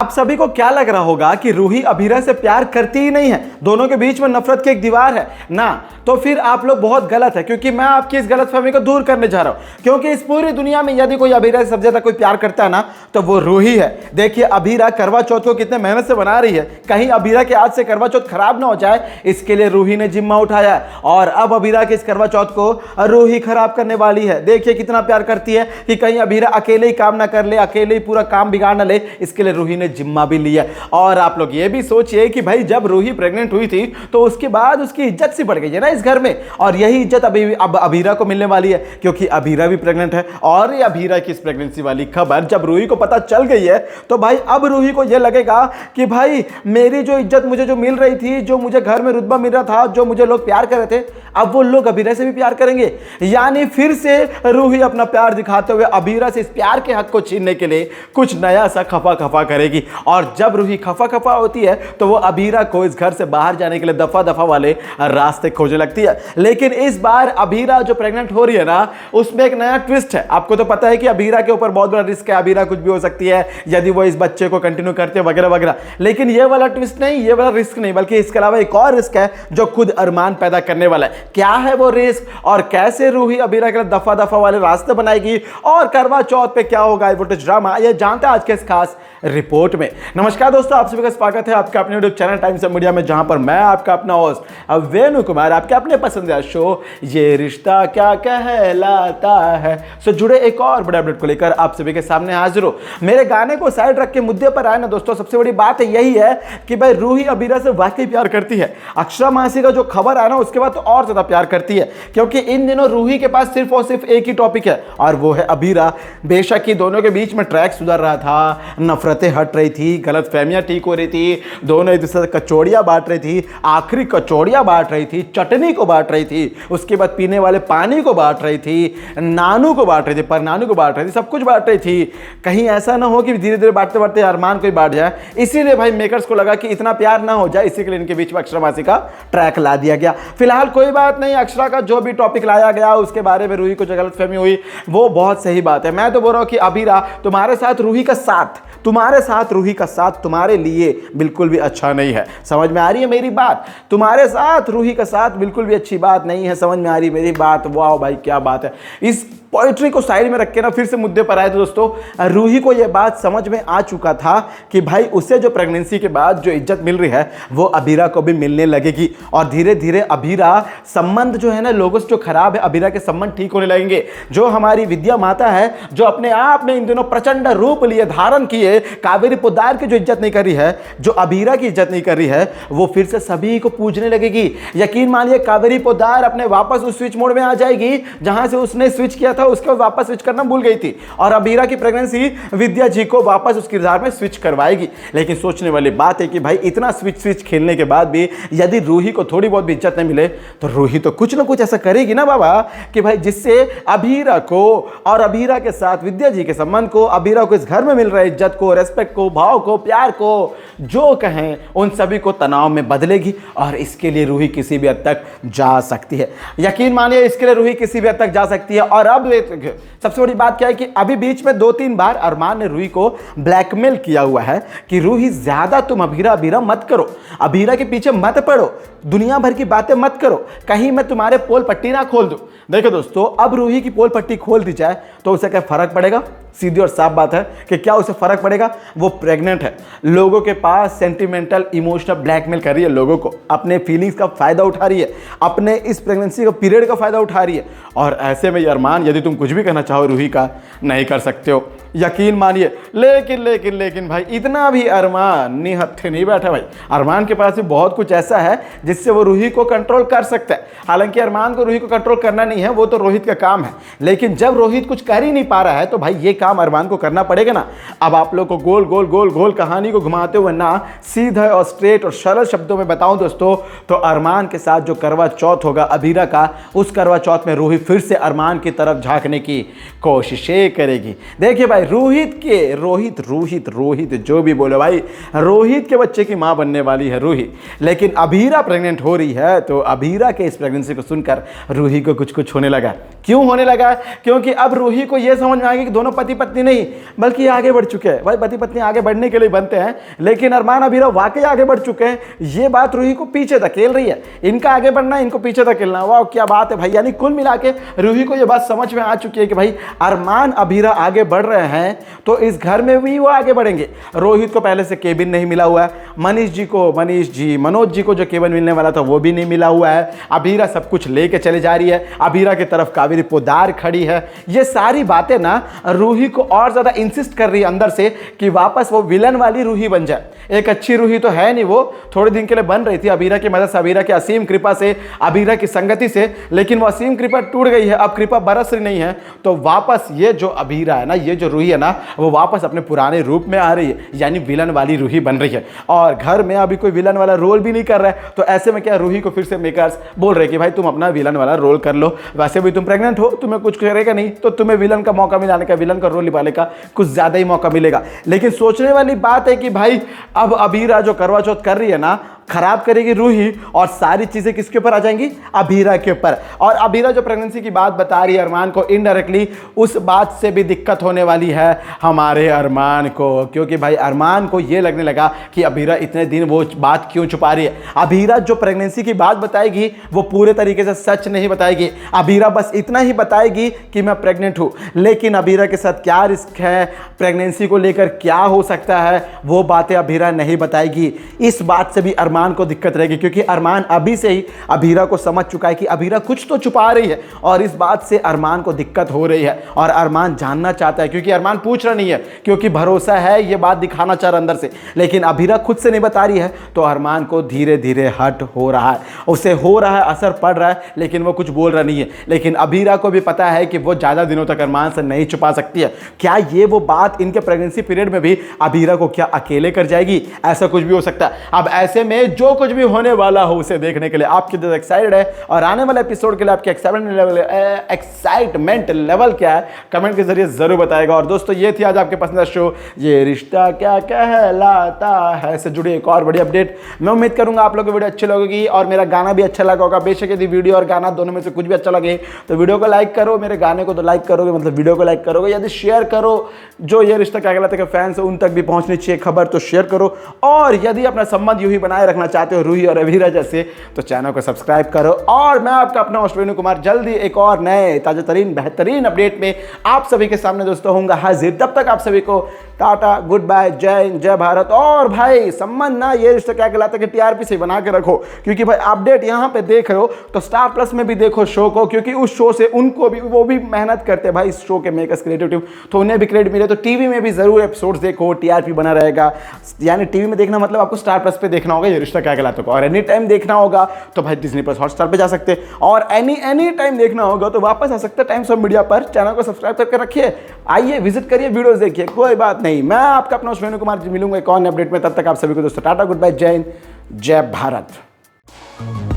आप सभी को क्या लग रहा होगा कि रूही अभीरा से प्यार करती ही नहीं है, दोनों के बीच में नफरत की एक दीवार है ना? तो फिर आप लोग बहुत गलत है, क्योंकि मैं आपकी इस गलतफहमी को दूर करने जा रहा हूं। क्योंकि इस पूरी दुनिया में यदि कोई अभीरा से सबसे ज्यादा कोई प्यार करता है ना, तो वो रूही है। देखिए अभीरा करवा चौथ को कितने मेहनत से बना रही है, कहीं अभीरा के आज से करवा चौथ खराब ना हो जाए, इसके लिए रूही ने जिम्मा उठाया है। और अब अभीरा के इस करवा चौथ को रूही खराब करने वाली है। देखिए कितना प्यार करती है कि कहीं अभीरा अकेले ही काम ना कर ले, अकेले ही पूरा काम बिगाड़ ना ले, इसके लिए रूही ने जिम्मा भी लिया। और आप लोग ये भी सोचिए कि भाई जब रूही प्रेग्नेंट हुई थी तो उसके बाद उसकी इज्जत सी बढ़ गई है ना इस घर में, और यही इज्जत अभी अब अभीरा को मिलने वाली है, क्योंकि अभीरा भी प्रेग्नेंट है। और ये अभीरा की इस प्रेगनेंसी वाली खबर जब रूही को पता चल गई है, तो भाई अब रूही को यह लगेगा कि भाई मेरी जो इज्जत मुझे जो मिल रही थी, जो मुझे घर में रुतबा मिल रहा था, जो मुझे लोग प्यार कर रहे थे, अब वो लोग अभीरा से भी प्यार करेंगे। यानी फिर से रूही अपना प्यार दिखाते हुए अभीरा से इस प्यार के हक को छीनने के लिए कुछ नया सा खफा खफा करेगी। और जब रूही खफा खफा होती है तो वो अभीरा को इस घर से बाहर जाने के लिए दफा दफा वाले रास्ते खोजने लगती है। लेकिन इस बार अभीरा जो प्रेग्नेंट हो रही है ना, उसमें एक नया ट्विस्ट है। आपको तो पता है कि अभीरा के ऊपर बहुत बड़ा रिस्क है, अभीरा कुछ भी हो सकती है यदि वो इस बच्चे को कंटिन्यू करते वगैरह वगैरह। लेकिन ये वाला ट्विस्ट नहीं, ये वाला रिस्क नहीं, बल्कि इसके अलावा एक और रिस्क है जो खुद अरमान पैदा करने वाला है। क्या है वो रिस्क और कैसे रूही अभीरा के लिए दफा दफा वाले रास्ते बनाएगी और करवा चौथ पे क्या होगा वोल्टेज ड्रामा, ये जानते हैं आज के इस खास रिपोर्ट में। नमस्कार दोस्तों, आप सभी का स्वागत है आपके अपने YouTube channel times of media में, जहां पर मैं आपका अपना होस्ट वेणु कुमार आपके अपने पसंदीदा शो ये रिश्ता क्या कहलाता है से जुड़े एक और बड़े अपडेट को लेकर आप सभी के सामने हाजिर हो। मेरे गाने को साइड रख के मुद्दे पर आए ना दोस्तों, सबसे बड़ी बात यही है कि भाई रूही अभीरा से वाकई प्यार करती है। अक्षरा मासी का जो खबर आया ना, उसके बाद तो और ज्यादा प्यार करती है, क्योंकि इन दिनों रूही के पास सिर्फ और सिर्फ एक ही टॉपिक है और वो है अभीरा। बेशक ही दोनों के बीच में ट्रैक सुधर रहा था, नफरतें हट रही थी, गलतफहमियां ठीक हो रही थी, दोनों एक दूसरे से कचौड़ियां बांट रही थी, आखिरी कचौड़ियां बांट रही थी, चटनी को बांट रही थी, उसके बाद पीने वाले पानी को बांट रही थी, नानू को बांट रही थी, पर नानू को बांट रही थी, सब कुछ बांट रही थी। कहीं ऐसा ना हो कि धीरे धीरे बांटते बांटते अरमान को ही बांट जाए। इसीलिए भाई मेकर्स को लगा कि इतना प्यार ना हो जाए, इसी के लिए इनके बीच में अक्षरा मासी का ट्रैक ला दिया गया। फिलहाल कोई बात नहीं, अक्षरा का जो भी टॉपिक लाया गया उसके बारे में रूही को जो गलतफहमी हुई वो बहुत सही बात है। मैं तो बोल रहा हूं कि अभीरा तुम्हारे साथ रूही का साथ, तुम्हारे साथ रूही का साथ तुम्हारे लिए बिल्कुल भी अच्छा नहीं है। समझ में आ रही है मेरी बात? तुम्हारे साथ रूही का साथ बिल्कुल भी अच्छी बात नहीं है। समझ में आ रही है मेरी बात? वाह भाई क्या बात है। इस पोइट्री को साइड में रख के ना फिर से मुद्दे पर आए तो दोस्तों रूही को यह बात समझ में आ चुका था कि भाई उसे जो प्रेगनेंसी के बाद जो इज्जत मिल रही है वो अभीरा को भी मिलने लगेगी, और धीरे धीरे अभीरा संबंध जो है ना लोगों से जो खराब है, अभीरा के संबंध ठीक होने लगेंगे। जो हमारी विद्या माता है, जो अपने आप में इन दिनों प्रचंड रूप लिए धारण किए कावेरी पोद्दार की जो इज्जत नहीं कर रही है, जो अभीरा की इज्जत नहीं कर रही है, वो फिर से सभी को पूजने लगेगी। यकीन मानिए कावेरी पोद्दार अपने वापस उस स्विच मोड में आ जाएगी जहां से उसने स्विच किया था, उसके वापस स्विच करना भूल गई थी, और अभीरा की प्रेगनेंसी विद्या जी को वापस उस किरदार में स्विच करवाएगी। लेकिन सोचने वाली बात है कि भाई इतना स्विच खेलने के बाद भी यदि रूही को थोड़ी बहुत भी इज्जत नहीं मिले तो रूही तो कुछ ना कुछ ऐसा करेगी ना बाबा कि भाई जिससे अभीरा को और अभीरा के साथ विद्या जी के संबंध को, अभीरा को इस घर में मिल रहे इज्जत को, रेस्पेक्ट को, भाव को, प्यार को, जो कहें उन सभी को तनाव में बदलेगी। और इसके लिए रूही किसी भी हद तक जा सकती है। यकीन मानिए इसके लिए रूही किसी भी हद तक जा सकती है। और अब सबसे बड़ी बात क्या है कि अभी बीच में 2-3 बार अरमान ने रूही को ब्लैकमेल किया हुआ है कि रूही ज्यादा तुम अभीरा मत करो, अभीरा के पीछे मत पड़ो, दुनिया भर की बातें मत करो, कहीं मैं तुम्हारे पोल पट्टी ना खोल दूं। देखो दोस्तों, अब रूही की पोल पट्टी खोल दी जाए तो उसे क्या फर्क पड़ेगा? सीधी और साफ बात है कि क्या उसे फर्क पड़ेगा? वो प्रेग्नेंट है, लोगों के पास सेंटिमेंटल इमोशनल ब्लैकमेल कर रही है, लोगों को अपने फीलिंग्स का फायदा उठा रही है, अपने इस प्रेगनेंसी का पीरियड का फायदा उठा रही है। और ऐसे में अरमान यदि तुम कुछ भी करना चाहो रूही का नहीं कर सकते हो, यकीन मानिए। लेकिन लेकिन लेकिन भाई इतना भी अरमान निहत्थे नहीं बैठा भाई। अरमान के पास भी बहुत कुछ ऐसा है जिससे वो रूही को कंट्रोल कर सकता है। हालांकि अरमान को रूही को कंट्रोल करना नहीं है, वो तो रोहित का काम है। लेकिन जब रोहित कुछ कर ही नहीं पा रहा है तो भाई ये काम अरमान को करना पड़ेगा ना। अब आप लोग को गोल गोल गोल गोल कहानी को घुमाते हुए ना सीधा और स्ट्रेट और सरल शब्दों में बताऊं दोस्तों, तो अरमान के साथ जो करवा चौथ होगा अभीरा का, उस करवा चौथ में रूही फिर से अरमान की तरफ झांकने की कोशिशें करेगी। देखिए भाई, रोहित जो भी बोलो भाई, रोहित के बच्चे की माँ बनने वाली है रूही। लेकिन अभीरा प्रेग्नेंट हो रही है, तो अभीरा के इस प्रेगनेंसी को सुनकर रूही को कुछ कुछ होने लगा। क्यों होने लगा? क्योंकि अब रूही को यह समझ में आ गया कि दोनों पति पत्नी नहीं बल्कि आगे बढ़ चुके हैं। भाई पति पत्नी आगे बढ़ने के लिए बनते हैं, लेकिन अरमान अभीरा वाकई आगे बढ़ चुके हैं। ये बात रूही को पीछे धकेल रही है। इनका आगे बढ़ना, इनको पीछे धकेलना। वाह क्या बात है भाई। यानी कुल मिला के रूही को यह बात समझ में आ चुकी है कि भाई अरमान अभीरा आगे बढ़ रहे हैं तो इस घर में भी वो आगे बढ़ेंगे। रोहित को पहले से केबिन नहीं मिला हुआ है, मनोज जी को जो केबिन मिलने वाला था वो भी नहीं मिला हुआ है। अभीरा सब कुछ लेके चले जा रही है। अभीरा की तरफ कावेरी पोदार खड़ी है। ये सारी बातें ना रूही को और ज्यादा इंसिस्ट कर रही है अंदर से कि वापस वो विलन वाली रूही बन जाए। एक अच्छी रूही तो है नहीं, वो थोड़े दिन के लिए बन रही थी अभीरा की मदद से, अभीरा की असीम कृपा से, अभीरा की संगति से, लेकिन वो असीम कृपा टूट गई है। अब कृपा बरस रही नहीं है, तो वापस ये जो अभीरा है ना, ये जो रूही है ना, वो वापस अपने पुराने रूप में आ रही है, यानी विलन वाली रूही बन रही है। और घर में अभी कोई विलन वाला रोल भी नहीं कर रहा है, तो ऐसे में क्या रूही को फिर से मेकर्स बोल रहे कि भाई तुम अपना विलन वाला रोल कर लो। वैसे भी तुम प्रेग्नेंट हो, तुम्हें कुछ करेगा नहीं, तो तुम्हें विलन का मौका मिलाने का, विलन का रोल निभाने का कुछ ज्यादा ही मौका मिलेगा। लेकिन सोचने वाली बात है कि भाई अब अभीरा जो करवा चौथ कर रही है ना, खराब करेगी रूही, और सारी चीजें किसके ऊपर आ जाएंगी? अभीरा के ऊपर। और अभीरा जो प्रेगनेंसी की बात बता रही है अरमान को, इनडायरेक्टली उस बात से भी दिक्कत होने वाली है हमारे अरमान को, क्योंकि भाई अरमान को यह लगने लगा कि अभीरा इतने दिन वो बात क्यों छुपा रही है। अभीरा जो प्रेगनेंसी की बात बताएगी वो पूरे तरीके से सच नहीं बताएगी। अभीरा बस इतना ही बताएगी कि मैं प्रेग्नेंट हूं, लेकिन अभीरा के साथ क्या रिस्क है, प्रेगनेंसी को लेकर क्या हो सकता है, वो बातें अभीरा नहीं बताएगी। इस बात से भी अरमान को दिक्कत रहेगी, क्योंकि अरमान अभी से ही अभीरा को समझ चुका है कि अभीरा कुछ तो छुपा रही है, और इस बात से अरमान को दिक्कत हो रही है। और अरमान जानना चाहता है, क्योंकि अरमान पूछ रहा नहीं है, क्योंकि भरोसा है ये बात दिखाना चाह रहा अंदर से, लेकिन अभीरा खुद से नहीं बता रही है, तो अरमान को धीरे धीरे हर्ट हो रहा है, उसे हो रहा है, असर पड़ रहा है, लेकिन वो कुछ बोल रहा नहीं है। लेकिन अभीरा को भी पता है कि वो ज्यादा दिनों तक अरमान से नहीं छुपा सकती है। क्या ये वो बात इनके प्रेगनेंसी पीरियड में भी अभीरा को क्या अकेले कर जाएगी? ऐसा कुछ भी हो सकता है। अब ऐसे में जो कुछ भी होने वाला हो उसे देखने के लिए आप कितने एक्साइटेड है, और आने वाले एपिसोड के लिए आपके एक्साइटमेंट लेवल क्या है, कमेंट के जरिए जरूर बताएगा। और दोस्तों, ये थी आज आपके पसंदीदा शो ये रिश्ता क्या कहलाता है से जुड़ी एक और बड़ी अपडेट। मैं उम्मीद करूंगा आप लोगों को वीडियो अच्छी लगेगी और मेरा गाना भी अच्छा लगा होगा। बेशक यदि वीडियो और गाना दोनों में से कुछ भी अच्छा लगे तो वीडियो को लाइक करो, मेरे गाने को तो लाइक करोगे, मतलब वीडियो को लाइक करोगे, यदि शेयर करो, जो ये रिश्ता क्या कहलाता है के फैंस है उन तक भी पहुंचनी चाहिए खबर, तो शेयर करो। और यदि अपना संबंध यूं ही बनाए रखना चाहते हो रूही और अभीरा जैसे, तो चैनल को सब्सक्राइब करो। और मैं आपका अपना अश्विनी कुमार जल्दी एक और नए ताजा तरीन बेहतरीन अपडेट में आप सभी के सामने दोस्तों होऊंगा हाजिर। तब तक आप सभी को टाटा, गुड बाय, जय हिंद, जय भारत। और भाई संबंध ना ये रिश्ता क्या कहलाता है कि टीआरपी से बना के रखो, क्योंकि भाई अपडेट यहाँ पे देख रहे हो तो स्टार प्लस में भी देखो शो को, क्योंकि उस शो से उनको भी, वो भी मेहनत करते हैं भाई इस शो के मेकर्स क्रिएटिव टीम, तो उन्हें भी क्रेडिट मिले। तो टीवी में भी जरूर एपिसोड्स देखो, टीआरपी बना रहेगा। यानी टीवी में देखना मतलब आपको स्टार प्लस पे देखना होगा ये रिश्ता क्या कहलाता है, और एनी टाइम देखना होगा तो भाई डिज्नी प्लस हॉटस्टार पे जा सकते हैं, और एनी टाइम देखना होगा तो वापस आ सकते हैं टाइम्स ऑफ मीडिया पर। चैनल को सब्सक्राइब करके रखिए, आइए विजिट करिए, वीडियोस देखिए, कोई बात नहीं। मैं आपका अपना अश्विनी कुमार जी मिलूंगा एक और अपडेट में। तब तक आप सभी को दोस्तों टाटा, गुड बाय, जय हिंद, जय भारत।